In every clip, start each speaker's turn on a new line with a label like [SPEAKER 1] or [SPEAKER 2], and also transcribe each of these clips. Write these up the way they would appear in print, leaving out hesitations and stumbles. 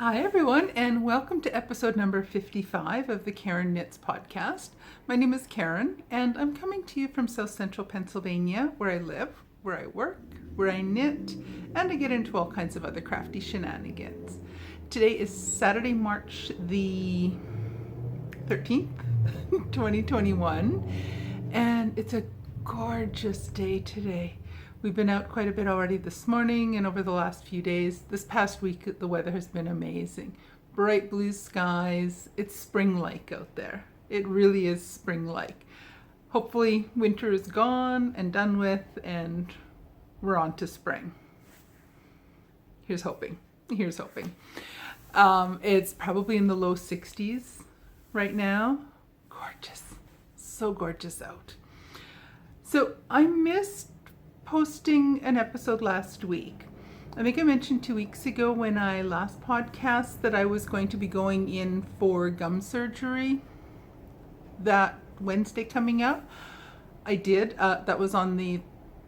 [SPEAKER 1] Hi everyone, and welcome to episode number 55 of the Karen Knits podcast. My name is Karen, and I'm coming to you from South Central Pennsylvania, where I live, where I work, where I knit, and I get into all kinds of other crafty shenanigans. Today is Saturday, March the 13th, 2021, and it's a gorgeous day today. We've been out quite a bit already this morning and over the last few days. This past week, the weather has been amazing. Bright blue skies. It's spring-like out there. It really is spring-like. Hopefully winter is gone and done with and we're on to spring. Here's hoping. It's probably in the low 60s right now. Gorgeous. So gorgeous out. So I missed posting an episode last week. I think I mentioned 2 weeks ago when I last podcast that I was going to be going in for gum surgery that Wednesday coming up. I did. That was on the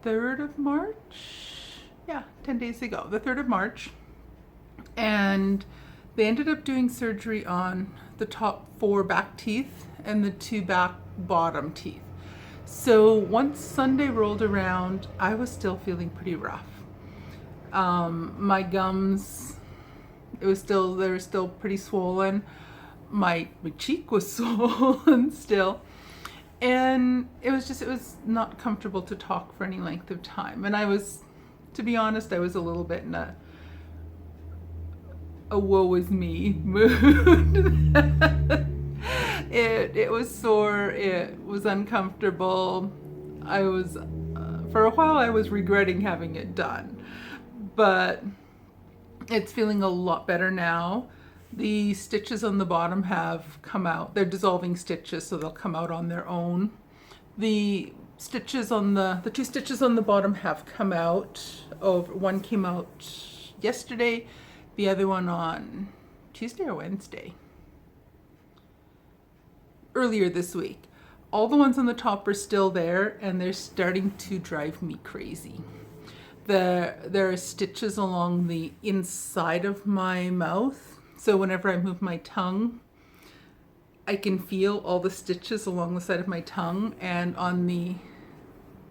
[SPEAKER 1] 3rd of March. Yeah, 10 days ago, the 3rd of March. And they ended up doing surgery on the top 4 back teeth and the 2 back bottom teeth. So once Sunday rolled around, I was still feeling pretty rough. My gums, they were still pretty swollen. My cheek was swollen still. And it was not comfortable to talk for any length of time. And to be honest, I was a little bit in a woe is me mood. It was sore, it was uncomfortable. For a while I was regretting having it done, but it's feeling a lot better now. The stitches on the bottom have come out. They're dissolving stitches, so they'll come out on their own. The stitches on the 2 stitches on the bottom have come out. One came out yesterday, the other one on Tuesday or Wednesday. Earlier this week. All the ones on the top are still there and they're starting to drive me crazy. There are stitches along the inside of my mouth, so whenever I move my tongue I can feel all the stitches along the side of my tongue, and on the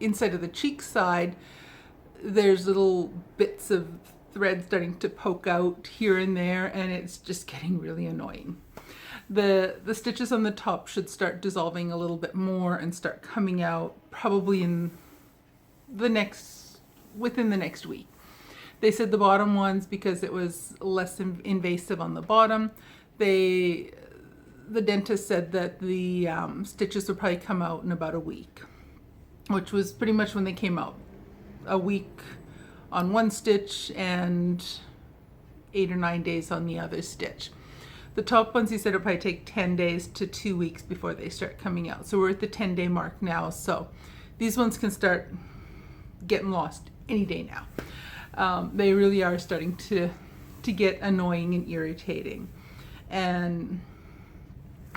[SPEAKER 1] inside of the cheek side there's little bits of thread starting to poke out here and there, and it's just getting really annoying. The stitches on the top should start dissolving a little bit more and start coming out probably within the next week. They said the bottom ones, because it was less invasive on the bottom, the dentist said that the stitches would probably come out in about a week, which was pretty much when they came out. A week on one stitch and 8 or 9 days on the other stitch. The top ones, he said, it'll probably take 10 days to 2 weeks before they start coming out. So we're at the 10-day mark now. So these ones can start getting lost any day now. They really are starting to get annoying and irritating. And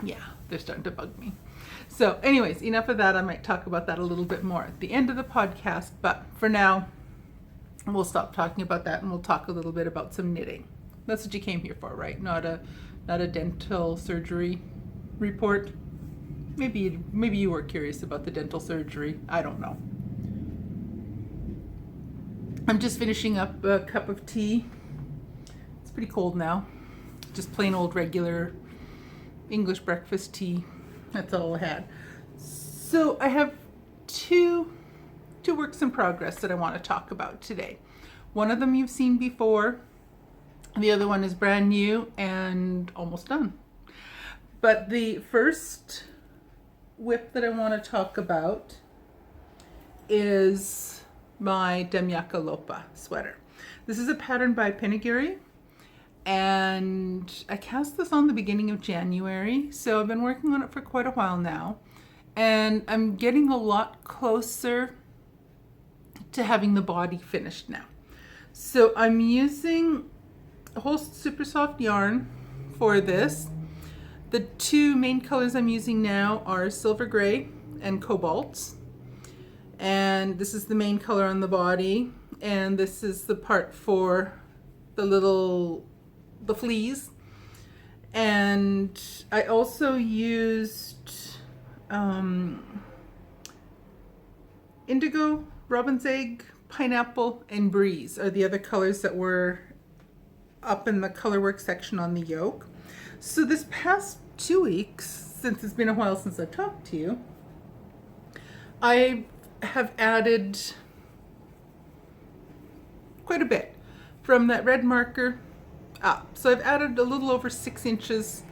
[SPEAKER 1] yeah, they're starting to bug me. So anyways, enough of that. I might talk about that a little bit more at the end of the podcast. But for now, we'll stop talking about that and we'll talk a little bit about some knitting. That's what you came here for, right? Not a dental surgery report. Maybe you were curious about the dental surgery. I don't know. I'm just finishing up a cup of tea. It's pretty cold now. Just plain old regular English breakfast tea. That's all I had. So I have two works in progress that I want to talk about today. One of them you've seen before. The other one is brand new and almost done. But the first whip that I want to talk about is my Damejakka Loppa sweater. This is a pattern by Peniguri, and I cast this on the beginning of January, so I've been working on it for quite a while now, and I'm getting a lot closer to having the body finished now. So I'm using a whole super soft yarn for this. The 2 main colors I'm using now are silver gray and cobalt, and this is the main color on the body, and this is the part for the little the fleas. And I also used indigo, robin's egg, pineapple, and breeze are the other colors that were up in the colorwork section on the yoke. So this past 2 weeks, since it's been a while since I've talked to you, I have added quite a bit from that red marker up. So I've added a little over 6 inches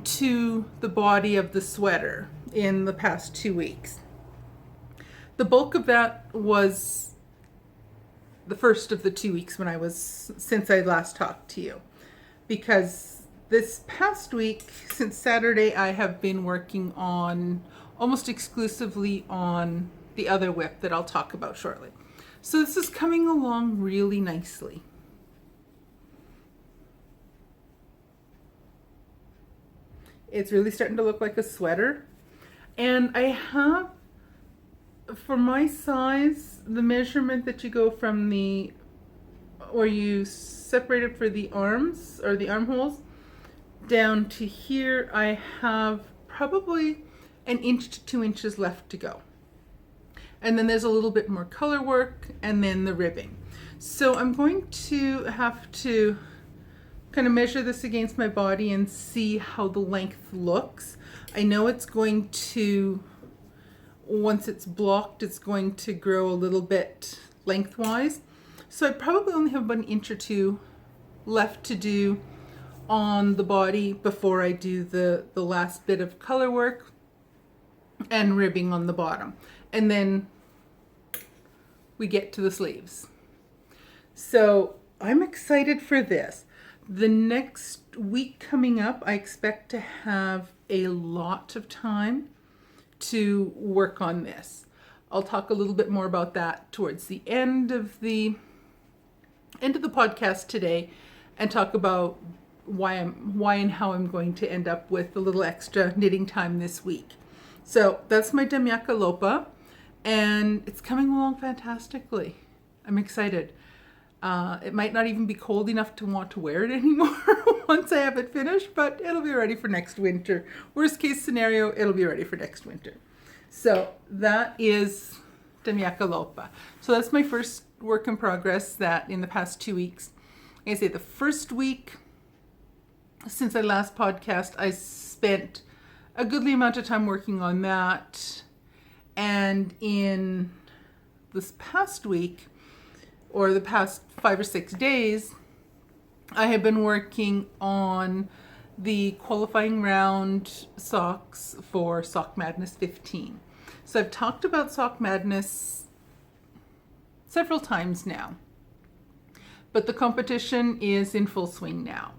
[SPEAKER 1] to the body of the sweater in the past 2 weeks. The bulk of that was the first of the 2 weeks since I last talked to you, because this past week, since Saturday, I have been working on almost exclusively on the other whip that I'll talk about shortly. So this is coming along really nicely. It's really starting to look like a sweater. And I have, for my size, the measurement that you go from where you separate it for the arms or the armholes down to here, I have probably 1 inch to 2 inches left to go. And then there's a little bit more color work and then the ribbing. So I'm going to have to kind of measure this against my body and see how the length looks. I know it's going to, once it's blocked, it's going to grow a little bit lengthwise. So I probably only have about 1 inch or 2 left to do on the body before I do the last bit of color work and ribbing on the bottom. And then we get to the sleeves. So I'm excited for this. The next week coming up, I expect to have a lot of time to work on this. I'll talk a little bit more about that towards the end of the podcast today, and talk about why and how I'm going to end up with a little extra knitting time this week. So that's my Damejakka Loppa, and it's coming along fantastically. I'm excited. It might not even be cold enough to want to wear it anymore once I have it finished, but it'll be ready for next winter. Worst case scenario, it'll be ready for next winter. So that is Damejakka Loppa. So that's my first work in progress that in the past 2 weeks. Like I say, the first week since I last podcast, I spent a goodly amount of time working on that. And in this past week, or the past 5 or 6 days, I have been working on the qualifying round socks for Sock Madness 15. So I've talked about Sock Madness several times now, but the competition is in full swing now.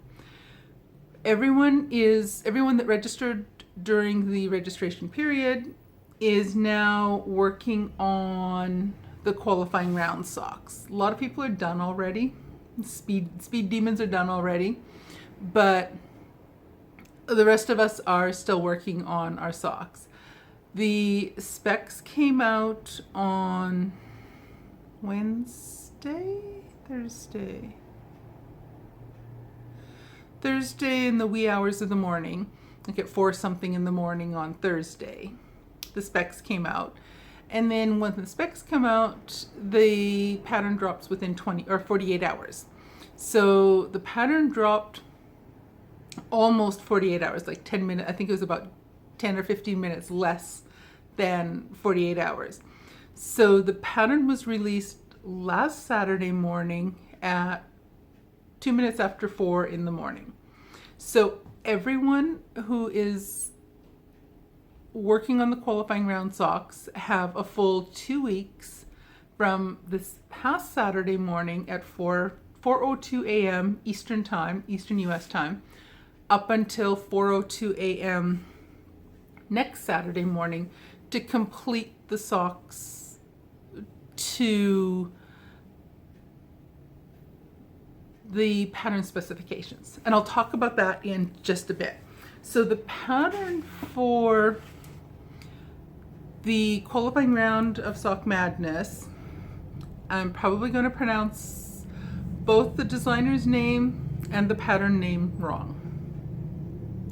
[SPEAKER 1] Everyone that registered during the registration period is now working on the qualifying round socks. A lot of people are done already. Speed Demons are done already, but the rest of us are still working on our socks. The specs came out on Thursday in the wee hours of the morning, like at 4 something in the morning on Thursday. The specs came out. And then when the specs come out, the pattern drops within 48 hours. So the pattern dropped almost 48 hours, like 10 minutes. I think it was about 10 or 15 minutes less than 48 hours. So the pattern was released last Saturday morning at 2 minutes after 4 in the morning. So everyone who is working on the qualifying round socks have a full 2 weeks from this past Saturday morning at 4:02 a.m. Eastern US time, up until 4:02 a.m. next Saturday morning to complete the socks to the pattern specifications. And I'll talk about that in just a bit. So the pattern for the qualifying round of Sock Madness, I'm probably going to pronounce both the designer's name and the pattern name wrong.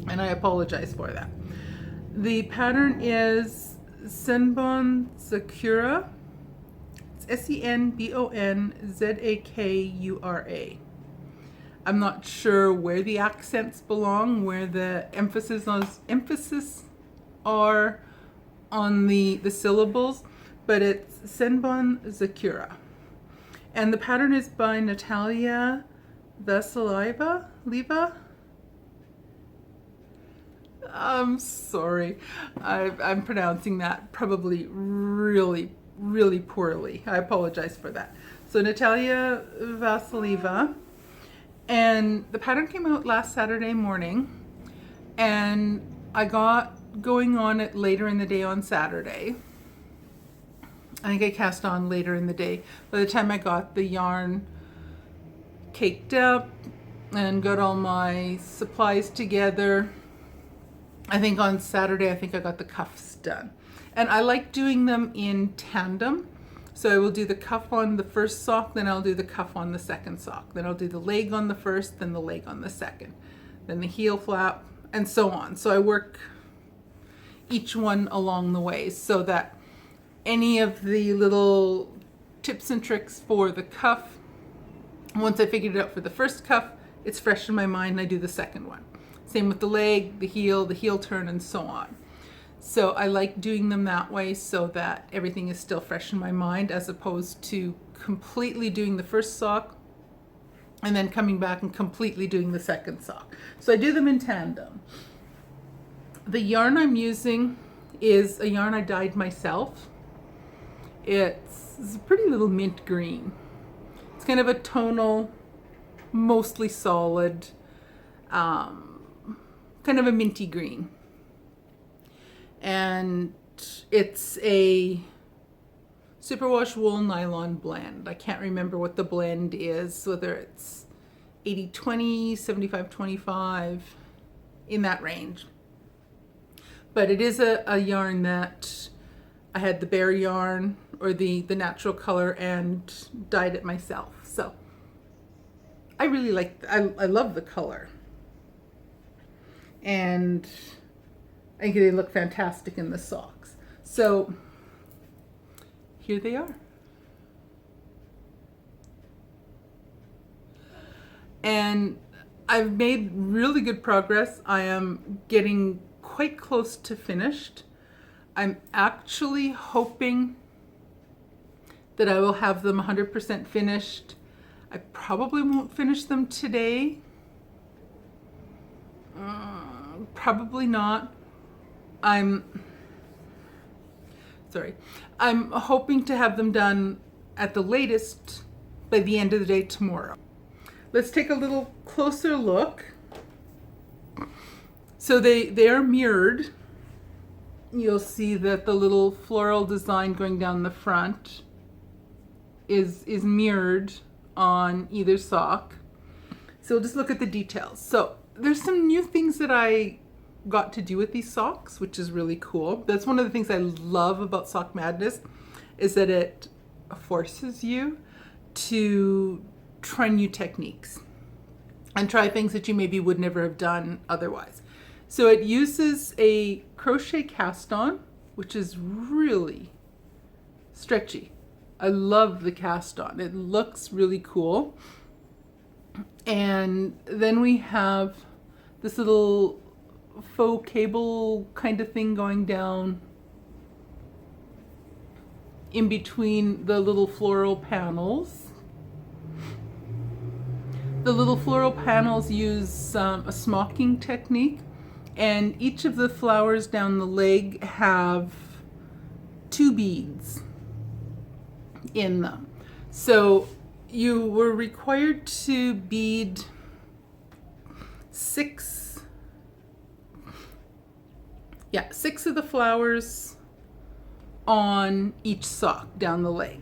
[SPEAKER 1] And I apologize for that. The pattern is Senbon Zakura. It's Senbonzakura. I'm not sure where the accents belong, where the emphasis are on the syllables, but it's Senbon Zakura. And the pattern is by Natalia Vasileva. I'm sorry. I'm pronouncing that probably really, really poorly. I apologize for that. So Natalia Vasileva. And the pattern came out last Saturday morning, and I got going on it later in the day on Saturday. I think I cast on later in the day. By the time I got the yarn caked up and got all my supplies together, I think on Saturday, I think I got the cuffs done. And I like doing them in tandem. So I will do the cuff on the first sock, then I'll do the cuff on the second sock. Then I'll do the leg on the first, then the leg on the second. Then the heel flap, and so on. So I work each one along the way so that any of the little tips and tricks for the cuff, once I figured it out for the first cuff, it's fresh in my mind and I do the second one. Same with the leg, the heel turn, and so on. So I like doing them that way so that everything is still fresh in my mind, as opposed to completely doing the first sock and then coming back and completely doing the second sock. So I do them in tandem. The yarn I'm using is a yarn I dyed myself. It's a pretty little mint green. It's kind of a tonal, mostly solid, kind of a minty green. And it's a superwash wool nylon blend. I can't remember what the blend is, whether it's 80-20, 75-25, in that range. But it is a yarn that I had the bare yarn, or the natural color, and dyed it myself. So I really like, I love the color. And I think they look fantastic in the socks. So here they are. And I've made really good progress. I am getting quite close to finished. I'm actually hoping that I will have them 100% finished. I probably won't finish them today. Probably not. I'm hoping to have them done at the latest by the end of the day tomorrow. Let's take a little closer look. So they are mirrored. You'll see that the little floral design going down the front is mirrored on either sock. So we'll just look at the details. So there's some new things that I got to do with these socks, which is really cool. That's one of the things I love about Sock Madness, is that it forces you to try new techniques and try things that you maybe would never have done otherwise. So it uses a crochet cast on, which is really stretchy. I love the cast on. It looks really cool. And then we have this little faux cable kind of thing going down in between the little floral panels. The little floral panels use a smocking technique, and each of the flowers down the leg have 2 beads in them. So you were required to bead 6 of the flowers on each sock down the leg.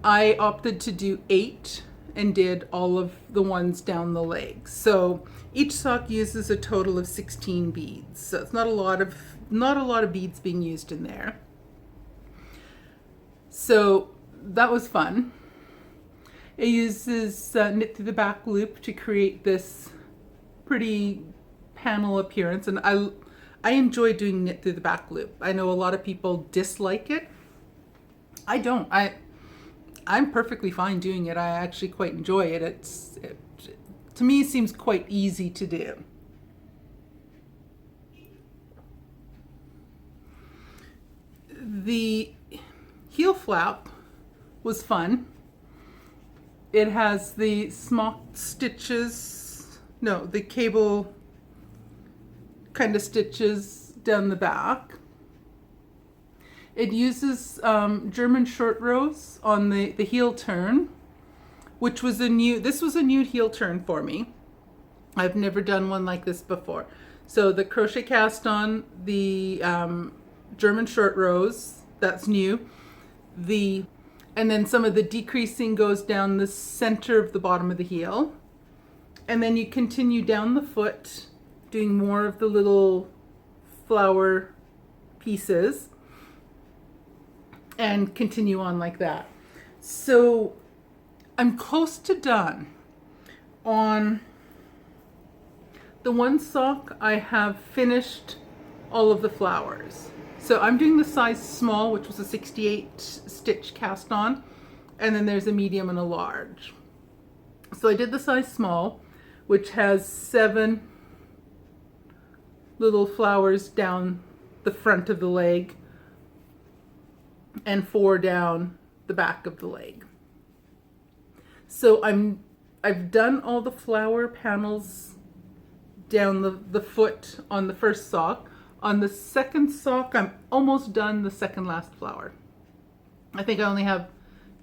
[SPEAKER 1] I opted to do 8 and did all of the ones down the leg. So each sock uses a total of 16 beads. So it's not a lot of beads being used in there. So that was fun. It uses knit through the back loop to create this pretty panel appearance, and I enjoy doing knit through the back loop. I know a lot of people dislike it. I don't. I'm perfectly fine doing it. I actually quite enjoy it. It to me seems quite easy to do. The heel flap was fun. It has the smock stitches, no, the cable kind of stitches down the back. It uses German short rows on the heel turn, which was this was a new heel turn for me. I've never done one like this before. So the crochet cast on, the German short rows, that's new. And then some of the decreasing goes down the center of the bottom of the heel. And then you continue down the foot, doing more of the little flower pieces, and continue on like that. So I'm close to done. On the one sock, I have finished all of the flowers. So I'm doing the size small, which was a 68 stitch cast on, and then there's a medium and a large. So I did the size small, which has 7 little flowers down the front of the leg and 4 down the back of the leg. So I've done all the flower panels down the foot on the first sock. On the second sock, I'm almost done the second last flower. I think I only have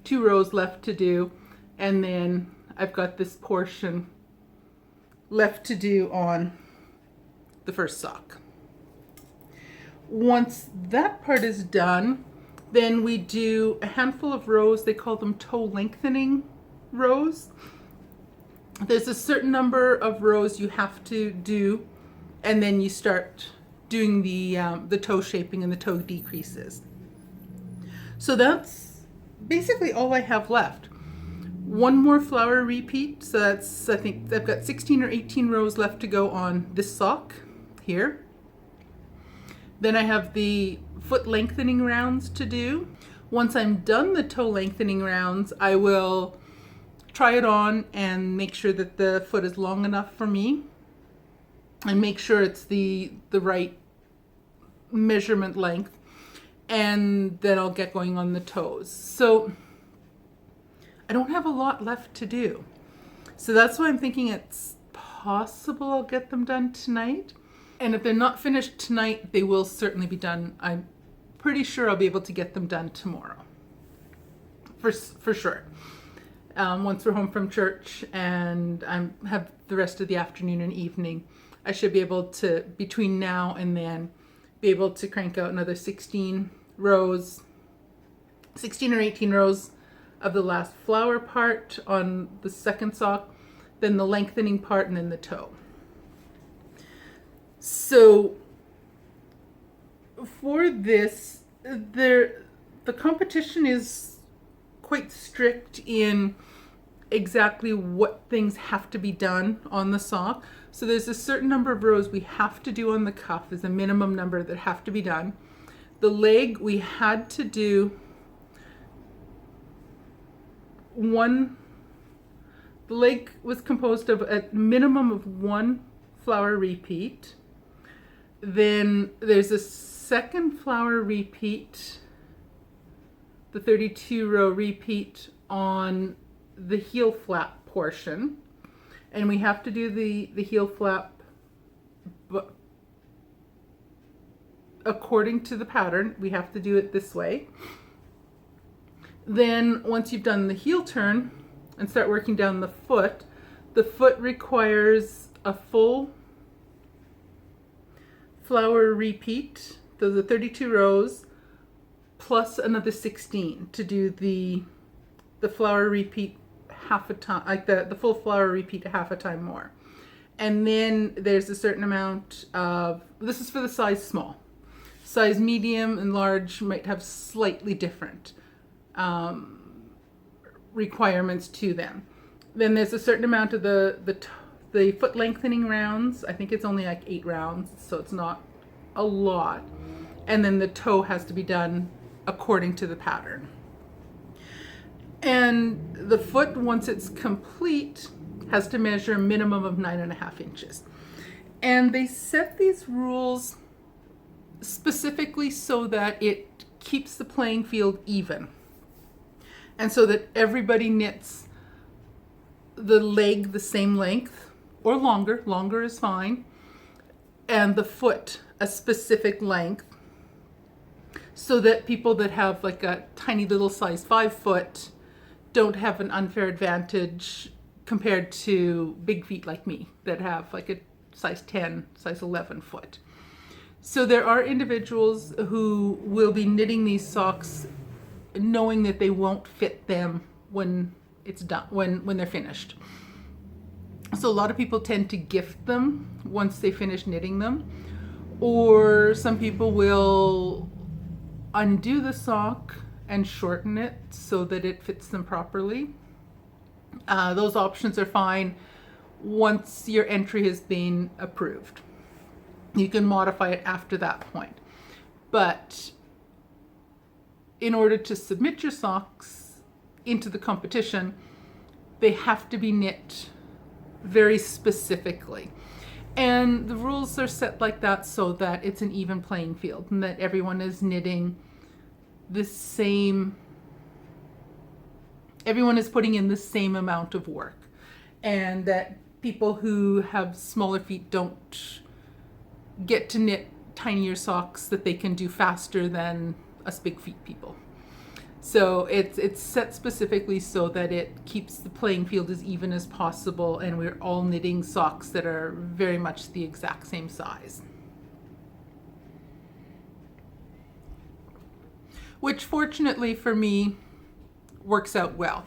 [SPEAKER 1] 2 rows left to do, and then I've got this portion left to do on the first sock. Once that part is done, then we do a handful of rows. They call them toe lengthening rows. There's a certain number of rows you have to do, and then you start doing the toe shaping and the toe decreases. So that's basically all I have left. One more flower repeat, so that's, I think I've got 16 or 18 rows left to go on this sock here. Then I have the foot lengthening rounds to do. Once I'm done the toe lengthening rounds, I will try it on and make sure that the foot is long enough for me, and make sure it's the right measurement length, and then I'll get going on the toes. So I don't have a lot left to do. So that's why I'm thinking it's possible I'll get them done tonight. And if they're not finished tonight, they will certainly be done. I'm pretty sure I'll be able to get them done tomorrow. For sure. Once we're home from church and I have the rest of the afternoon and evening, I should be able to, between now and then, be able to crank out another 16 rows, 16 or 18 rows of the last flower part on the second sock, then the lengthening part, and then the toe. So for this, the competition is quite strict in exactly what things have to be done on the sock. So there's a certain number of rows we have to do on the cuff. There's a minimum number that have to be done. The leg, we had to do the leg was composed of a minimum of 1 flower repeat. Then there's a second flower repeat, the 32 row repeat on the heel flap portion. And we have to do the heel flap according to the pattern. We have to do it this way. Then once you've done the heel turn and start working down the foot requires a full flower repeat. Those are 32 rows plus another 16 to do the flower repeat half a time, like the full flower repeat half a time more. And then there's a certain amount of, this is for the size small. Size medium and large might have slightly different requirements to them. Then there's a certain amount of the foot lengthening rounds. I think it's only like 8 rounds, so it's not a lot. And then the toe has to be done according to the pattern. And the foot, once it's complete, has to measure a minimum of 9.5 inches. And they set these rules specifically so that it keeps the playing field even. And so that everybody knits the leg the same length, or longer. Longer is fine. And the foot a specific length, so that people that have like a tiny little size 5 foot don't have an unfair advantage compared to big feet like me that have like a size 10, size 11 foot. So there are individuals who will be knitting these socks knowing that they won't fit them when it's done, when they're finished. So a lot of people tend to gift them once they finish knitting them, or some people will undo the sock and shorten it so that it fits them properly. Those options are fine once your entry has been approved. You can modify it after that point. But in order to submit your socks into the competition, they have to be knit very specifically. And the rules are set like that so that it's an even playing field and that everyone is knitting the same, everyone is putting in the same amount of work, and that people who have smaller feet don't get to knit tinier socks that they can do faster than us big feet people. So it's set specifically so that it keeps the playing field as even as possible, and we're all knitting socks that are very much the exact same size. Which fortunately for me works out well,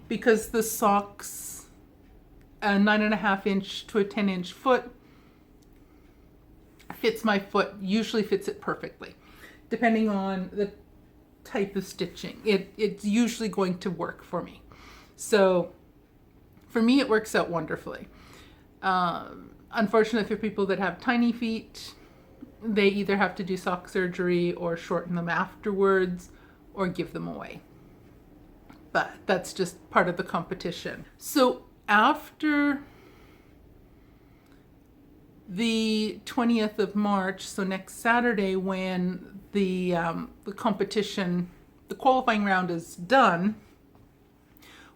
[SPEAKER 1] because the socks, a 9.5 inch to a 10 inch foot, fits my foot, usually fits it perfectly. Depending on the type of stitching, it's usually going to work for me. So for me, it works out wonderfully. Unfortunately for people that have tiny feet, they either have to do sock surgery or shorten them afterwards or give them away. But that's just part of the competition. So after the 20th of March, so next Saturday, when the competition, the qualifying round is done,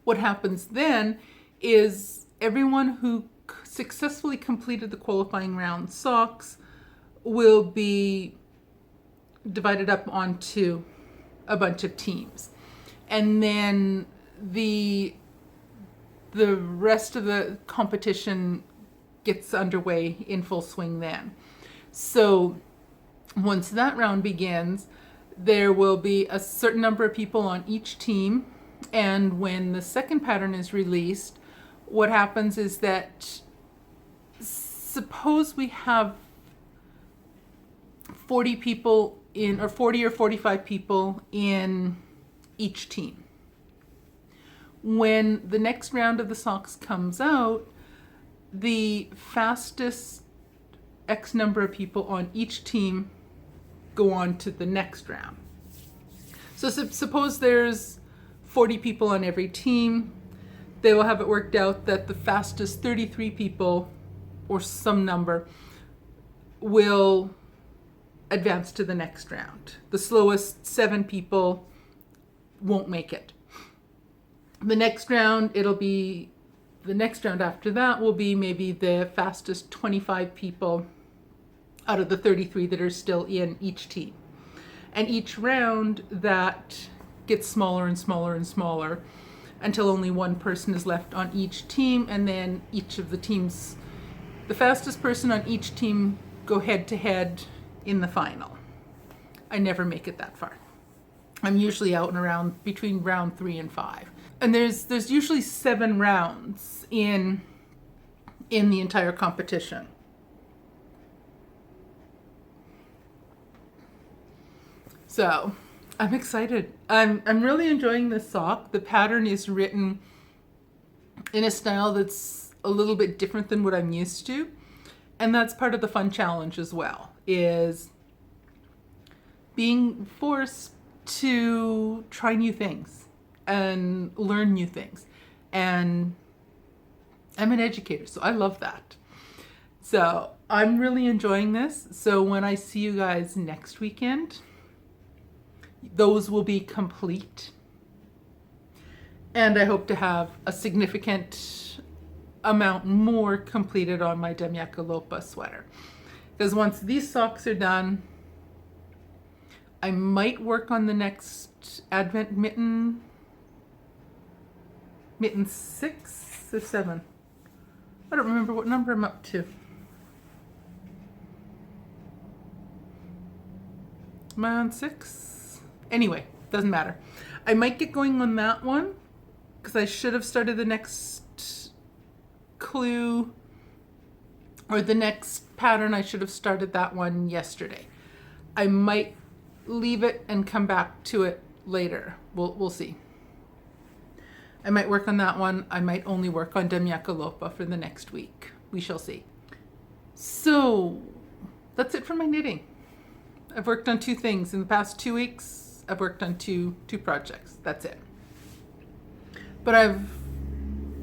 [SPEAKER 1] what happens then is everyone who successfully completed the qualifying round socks will be divided up onto a bunch of teams. And then the rest of the competition gets underway in full swing then. So once that round begins, there will be a certain number of people on each team. And when the second pattern is released, what happens is that, suppose we have 40 people in, or 40 or 45 people in each team. When the next round of the socks comes out, the fastest X number of people on each team go on to the next round. So suppose there's 40 people on every team, they will have it worked out that the fastest 33 people, or some number, will advance to the next round. The slowest 7 people won't make it. The next round, the next round after that will be maybe the fastest 25 people out of the 33 that are still in each team. And each round that gets smaller and smaller and smaller until only one person is left on each team, and then each of the teams, the fastest person on each team, go head to head in the final. I never make it that far. I'm usually out and around between round 3 and 5. And there's usually 7 rounds in the entire competition. So I'm excited. I'm really enjoying this sock. The pattern is written in a style that's a little bit different than what I'm used to. And that's part of the fun challenge as well, is being forced to try new things and learn new things. And I'm an educator, so I love that. So I'm really enjoying this. So when I see you guys next weekend, those will be complete. And I hope to have a significant amount more completed on my Damejakka Loppa sweater. Because once these socks are done, I might work on the next Advent mitten 6 or 7. I don't remember what number I'm up to. Am I on 6? Anyway, doesn't matter. I might get going on that one because I should have started the next clue or the next pattern. I should have started that one yesterday. I might leave it and come back to it later. We'll see. I might work on that one. I might only work on Damejakka Loppa for the next week. We shall see. So that's it for my knitting. I've worked on 2 things. In the past 2 weeks, I've worked on two projects. That's it. But I've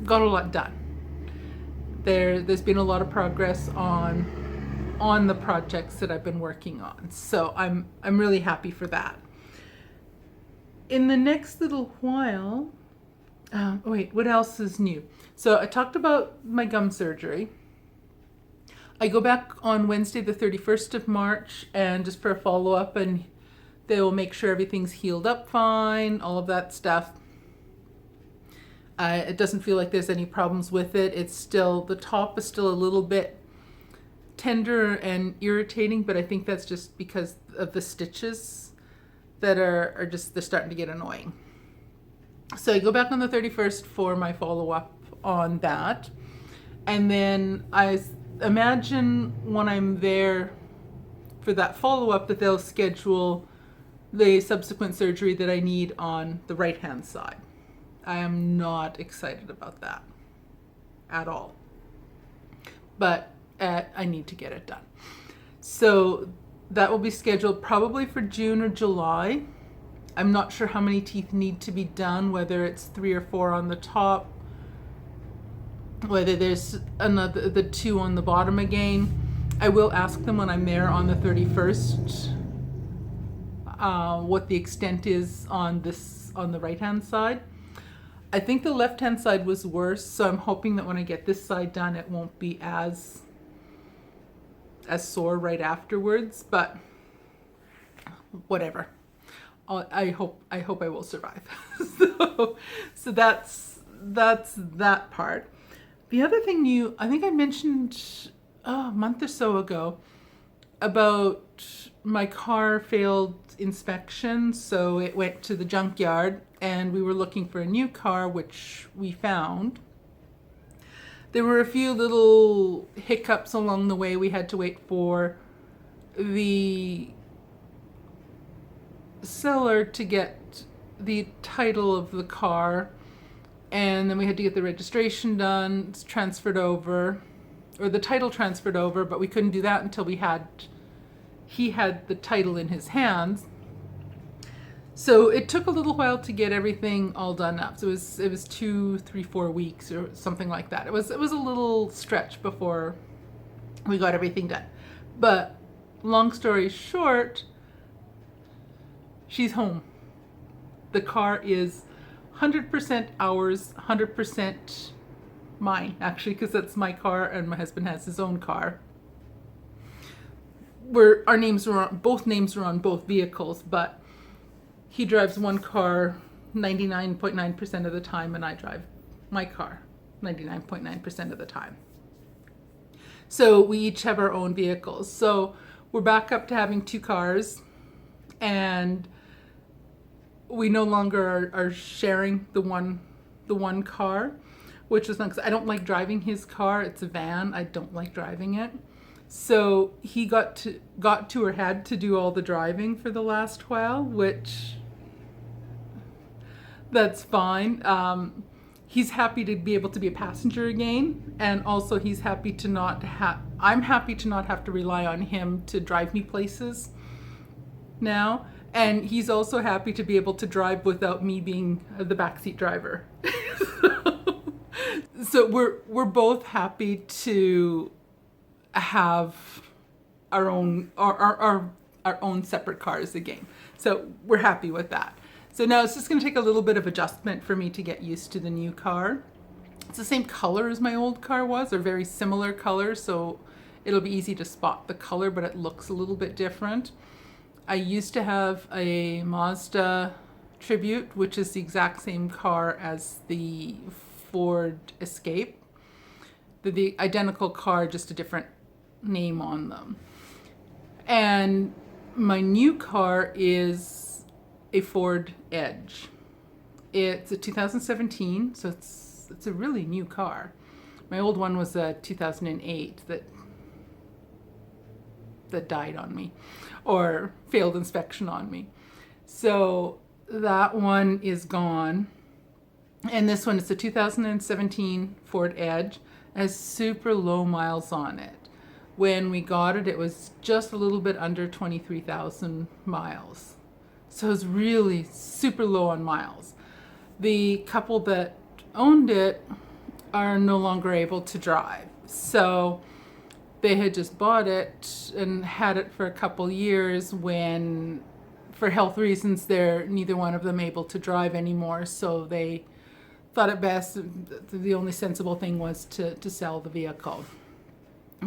[SPEAKER 1] got a lot done. There's been a lot of progress on the projects that I've been working on. So I'm really happy for that. In the next little while, wait, what else is new? So I talked about my gum surgery. I go back on Wednesday, the 31st of March, and just for a follow-up, and they will make sure everything's healed up fine, all of that stuff. It doesn't feel like there's any problems with it. It's still, the top is still a little bit tender and irritating, but I think that's just because of the stitches that are just, they're starting to get annoying. So I go back on the 31st for my follow-up on that. And then I imagine when I'm there for that follow-up that they'll schedule the subsequent surgery that I need on the right-hand side. I am not excited about that at all. But I need to get it done. So that will be scheduled probably for June or July. I'm not sure how many teeth need to be done, whether it's 3 or 4 on the top, whether there's the 2 on the bottom again. I will ask them when I'm there on the 31st what the extent is on the right-hand side. I think the left-hand side was worse, so I'm hoping that when I get this side done, it won't be as sore right afterwards, but whatever. I hope I will survive. so that's that part. The other thing I think I mentioned a month or so ago about my car failed inspection, so it went to the junkyard and we were looking for a new car, which we found. There were a few little hiccups along the way. We had to wait for the seller to get the title of the car, and then we had to get the registration done. It's transferred over, or the title transferred over, but we couldn't do that until he had the title in his hands. So it took a little while to get everything all done up. So it was 2, 3, 4 weeks or something like that. It was a little stretch before we got everything done. But long story short, she's home. The car is 100% ours, 100% mine, actually, because that's my car and my husband has his own car. Both names are on both vehicles, but he drives one car 99.9% of the time and I drive my car 99.9% of the time. So we each have our own vehicles. So we're back up to having 2 cars, and we no longer are sharing the one car, which was nice. I don't like driving his car. It's a van. I don't like driving it. So he got to or had to do all the driving for the last while, which That's fine. He's happy to be able to be a passenger again, and also he's happy to not have. I'm happy to not have to rely on him to drive me places now, and he's also happy to be able to drive without me being the backseat driver. So we're both happy to have our own separate cars again. So we're happy with that. So now it's just going to take a little bit of adjustment for me to get used to the new car. It's the same color as my old car was, or very similar color, so it'll be easy to spot the color, but it looks a little bit different. I used to have a Mazda Tribute, which is the exact same car as the Ford Escape. The identical car, just a different name on them. And my new car is a Ford Edge. It's a 2017, so it's a really new car. My old one was a 2008 that died on me, or failed inspection on me. So that one is gone. And this one is a 2017 Ford Edge. It has super low miles on it. When we got it, it was just a little bit under 23,000 miles. So it's really super low on miles. The couple that owned it are no longer able to drive. So they had just bought it and had it for a couple years when, for health reasons, they're neither one of them able to drive anymore. So they thought it best, the only sensible thing was to sell the vehicle.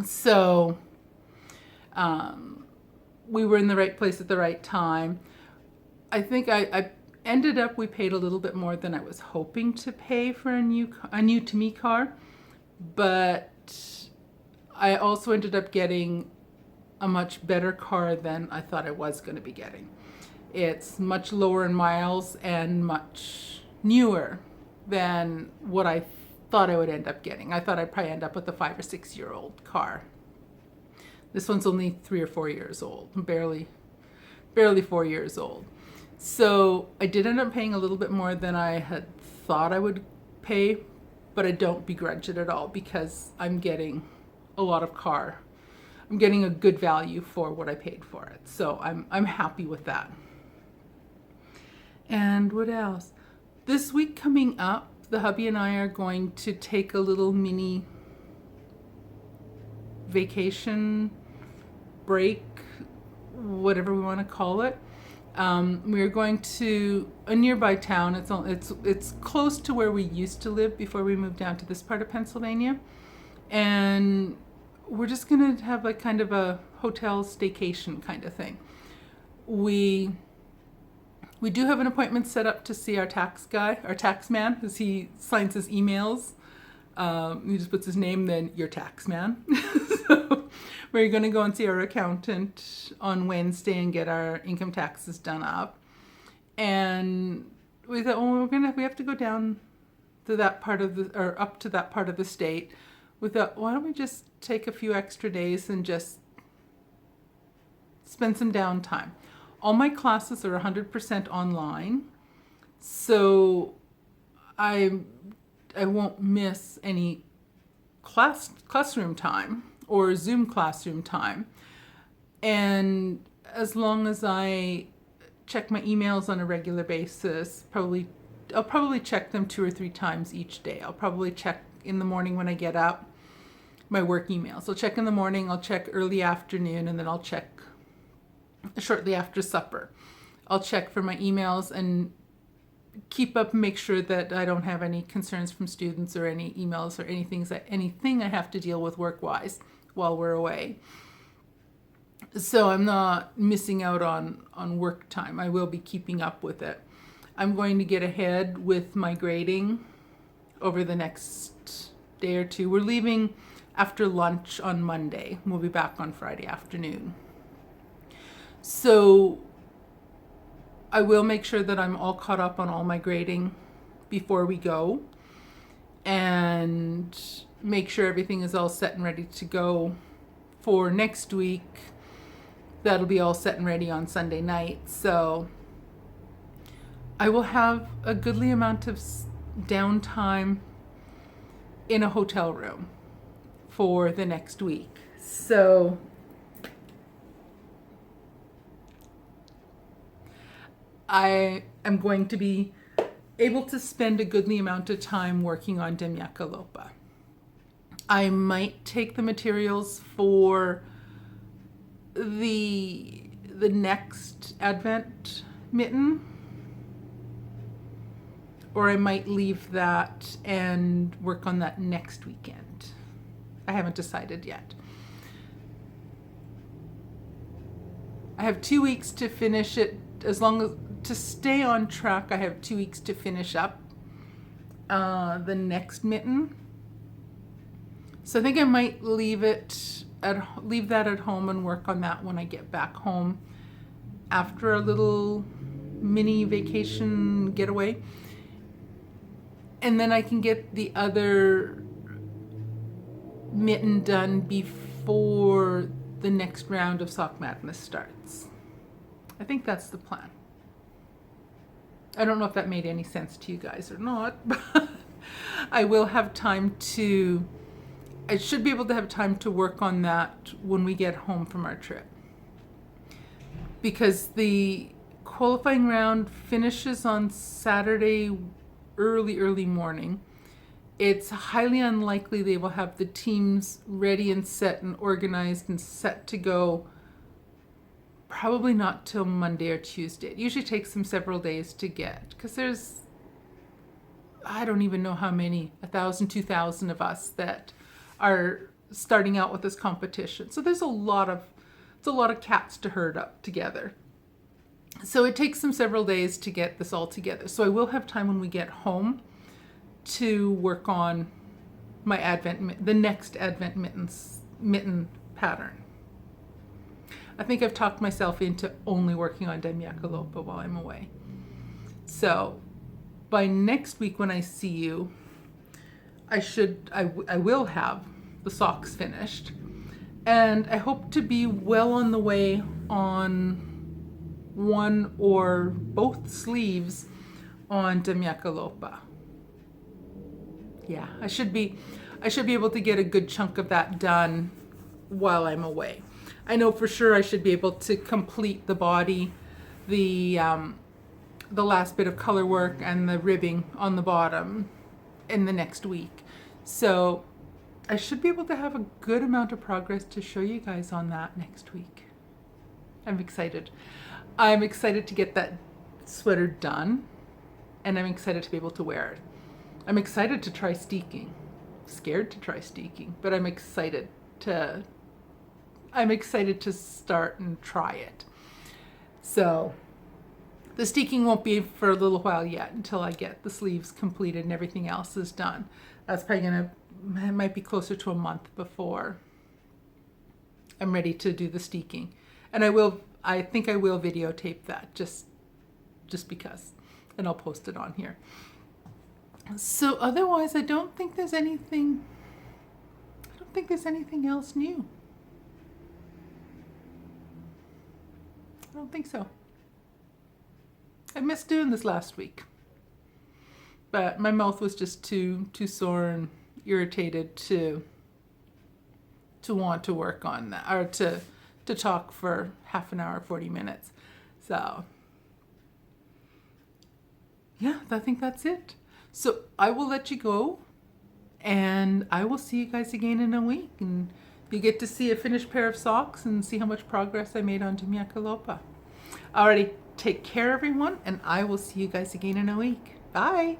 [SPEAKER 1] So we were in the right place at the right time. I think I ended up, we paid a little bit more than I was hoping to pay for a new to me car, but I also ended up getting a much better car than I thought I was going to be getting. It's much lower in miles and much newer than what I thought I would end up getting. I thought I'd probably end up with a 5 or 6 year old car. This one's only 3 or 4 years old, barely 4 years old. So I did end up paying a little bit more than I had thought I would pay, but I don't begrudge it at all because I'm getting a lot of car. I'm getting a good value for what I paid for it. So I'm happy with that. And what else? This week coming up, the hubby and I are going to take a little mini vacation break, whatever we want to call it. We're going to a nearby town. It's close to where we used to live before we moved down to this part of Pennsylvania, and we're just gonna have like kind of a hotel staycation kind of thing. We do have an appointment set up to see our tax man, because he signs his emails. He just puts his name, then your tax man. So we're going to go and see our accountant on Wednesday and get our income taxes done up. And we thought, well, we have to go down to that part of up to that part of the state. We thought, why don't we just take a few extra days and just spend some downtime? All my classes are 100% online, so I won't miss any classroom time or Zoom classroom time. And as long as I check my emails on a regular basis, I'll probably check them 2 or 3 times each day. I'll probably check in the morning when I get up, my work emails. I'll check in the morning, I'll check early afternoon, and then I'll check shortly after supper. I'll check for my emails and keep up and make sure that I don't have any concerns from students or any emails or anything I have to deal with work-wise while we're away. So I'm not missing out on work time. I will be keeping up with it. I'm going to get ahead with my grading over the next day or two. We're leaving after lunch on Monday. We'll be back on Friday afternoon. So I will make sure that I'm all caught up on all my grading before we go, and make sure everything is all set and ready to go for next week. That'll be all set and ready on Sunday night. So I will have a goodly amount of downtime in a hotel room for the next week. So I am going to be able to spend a goodly amount of time working on Damejakka Loppa. I might take the materials for the next Advent mitten, or I might leave that and work on that next weekend. I haven't decided yet. I have 2 weeks to finish it. As long as to stay on track, I have 2 weeks to finish up the next mitten. So I think I might leave that at home and work on that when I get back home after a little mini vacation getaway. And then I can get the other mitten done before the next round of Sock Madness starts. I think that's the plan. I don't know if that made any sense to you guys or not, but I will have time to, I should be able to have time to work on that when we get home from our trip. Because the qualifying round finishes on Saturday early morning. It's highly unlikely they will have the teams ready and set and organized and set to go. Probably not till Monday or Tuesday. It usually takes them several days to get, because there's, I don't even know how many, 1,000, 2,000 of us that are starting out with this competition. So there's it's a lot of cats to herd up together. So it takes them several days to get this all together. So I will have time when we get home to work on my the next Advent mitten pattern. I think I've talked myself into only working on Damejakka Loppa while I'm away. So by next week when I see you, I will have the socks finished, and I hope to be well on the way on one or both sleeves on Damejakka Loppa. Yeah, I should be able to get a good chunk of that done while I'm away. I know for sure I should be able to complete the body, the last bit of color work and the ribbing on the bottom in the next week. So I should be able to have a good amount of progress to show you guys on that next week. I'm excited. I'm excited to get that sweater done, and I'm excited to be able to wear it. I'm excited to try steeking. Scared to try steeking, but I'm excited to start and try it. So the steeking won't be for a little while yet until I get the sleeves completed and everything else is done. That's probably it might be closer to a month before I'm ready to do the steeking. And I think I will videotape that just because, and I'll post it on here. So otherwise, I don't think there's anything else new. I don't think so. I missed doing this last week, but my mouth was just too sore and irritated to want to work on that, or to talk for half an hour, 40 minutes. So yeah, I think that's it. So I will let you go, and I will see you guys again in a week, and you get to see a finished pair of socks and see how much progress I made on Damejakka Loppa. Alrighty, take care everyone, and I will see you guys again in a week. Bye.